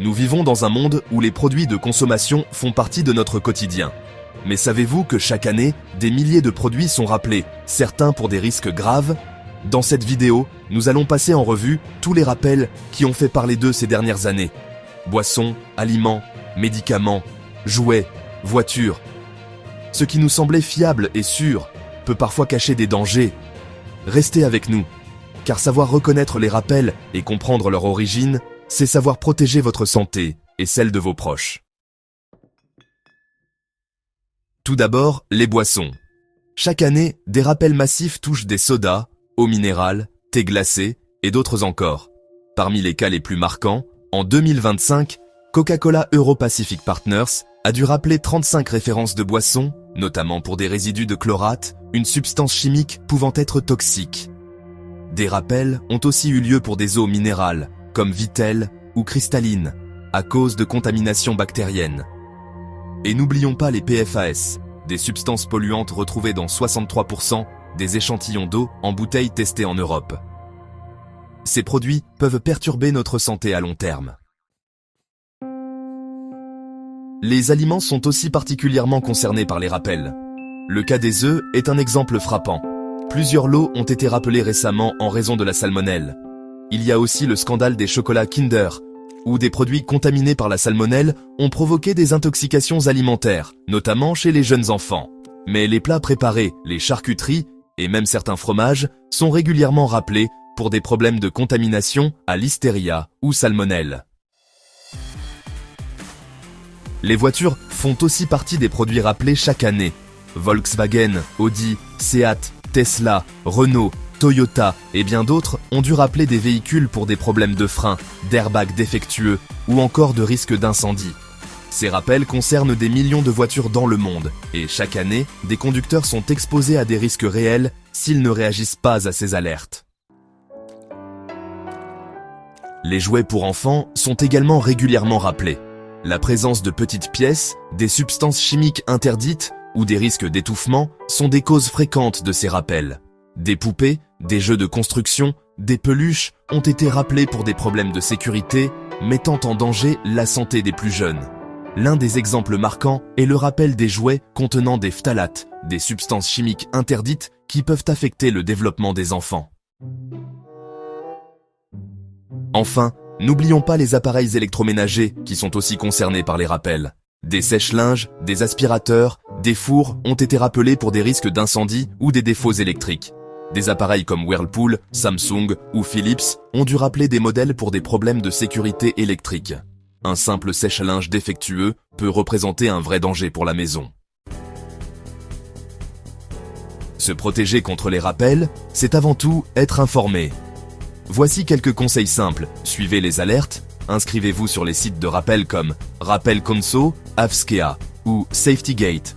Nous vivons dans un monde où les produits de consommation font partie de notre quotidien. Mais savez-vous que chaque année, des milliers de produits sont rappelés, certains pour des risques graves? Dans cette vidéo, nous allons passer en revue tous les rappels qui ont fait parler d'eux ces dernières années. Boissons, aliments, médicaments, jouets, voitures. Ce qui nous semblait fiable et sûr peut parfois cacher des dangers. Restez avec nous, car savoir reconnaître les rappels et comprendre leur origine, c'est savoir protéger votre santé et celle de vos proches. Tout d'abord, les boissons. Chaque année, des rappels massifs touchent des sodas, eau minérale, thé glacé et d'autres encore. Parmi les cas les plus marquants, en 2025, Coca-Cola Euro-Pacific Partners a dû rappeler 35 références de boissons, notamment pour des résidus de chlorate, une substance chimique pouvant être toxique. Des rappels ont aussi eu lieu pour des eaux minérales, comme Vittel ou cristallines, à cause de contamination bactérienne. Et n'oublions pas les PFAS, des substances polluantes retrouvées dans 63% des échantillons d'eau en bouteilles testés en Europe. Ces produits peuvent perturber notre santé à long terme. Les aliments sont aussi particulièrement concernés par les rappels. Le cas des œufs est un exemple frappant. Plusieurs lots ont été rappelés récemment en raison de la salmonelle. Il y a aussi le scandale des chocolats Kinder, où des produits contaminés par la salmonelle ont provoqué des intoxications alimentaires, notamment chez les jeunes enfants. Mais les plats préparés, les charcuteries et même certains fromages sont régulièrement rappelés pour des problèmes de contamination à listeria ou salmonelle. Les voitures font aussi partie des produits rappelés chaque année. Volkswagen, Audi, Seat, Tesla, Renault, Toyota et bien d'autres ont dû rappeler des véhicules pour des problèmes de frein, d'airbags défectueux ou encore de risque d'incendie. Ces rappels concernent des millions de voitures dans le monde et chaque année, des conducteurs sont exposés à des risques réels s'ils ne réagissent pas à ces alertes. Les jouets pour enfants sont également régulièrement rappelés. La présence de petites pièces, des substances chimiques interdites ou des risques d'étouffement sont des causes fréquentes de ces rappels. Des poupées, des jeux de construction, des peluches ont été rappelés pour des problèmes de sécurité, mettant en danger la santé des plus jeunes. L'un des exemples marquants est le rappel des jouets contenant des phtalates, des substances chimiques interdites qui peuvent affecter le développement des enfants. Enfin, n'oublions pas les appareils électroménagers qui sont aussi concernés par les rappels. Des sèche-linges, des aspirateurs, des fours ont été rappelés pour des risques d'incendie ou des défauts électriques. Des appareils comme Whirlpool, Samsung ou Philips ont dû rappeler des modèles pour des problèmes de sécurité électrique. Un simple sèche-linge défectueux peut représenter un vrai danger pour la maison. Se protéger contre les rappels, c'est avant tout être informé. Voici quelques conseils simples. Suivez les alertes, inscrivez-vous sur les sites de rappel comme Rappel Conso, Avskea ou SafetyGate.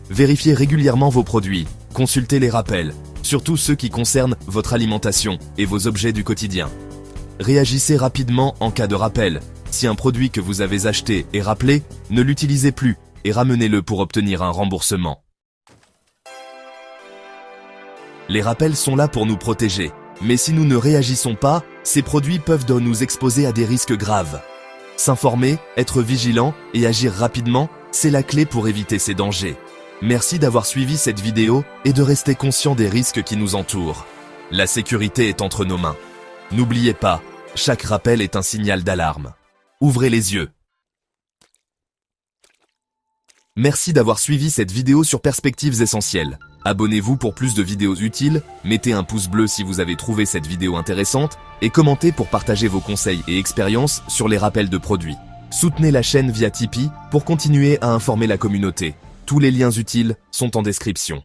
Vérifiez régulièrement vos produits, consultez les rappels, surtout ceux qui concernent votre alimentation et vos objets du quotidien. Réagissez rapidement en cas de rappel. Si un produit que vous avez acheté est rappelé, ne l'utilisez plus et ramenez-le pour obtenir un remboursement. Les rappels sont là pour nous protéger, mais si nous ne réagissons pas, ces produits peuvent nous exposer à des risques graves. S'informer, être vigilant et agir rapidement, c'est la clé pour éviter ces dangers. Merci d'avoir suivi cette vidéo et de rester conscient des risques qui nous entourent. La sécurité est entre nos mains. N'oubliez pas, chaque rappel est un signal d'alarme. Ouvrez les yeux. Merci d'avoir suivi cette vidéo sur Perspectives Essentielles. Abonnez-vous pour plus de vidéos utiles, mettez un pouce bleu si vous avez trouvé cette vidéo intéressante et commentez pour partager vos conseils et expériences sur les rappels de produits. Soutenez la chaîne via Tipeee pour continuer à informer la communauté. Tous les liens utiles sont en description.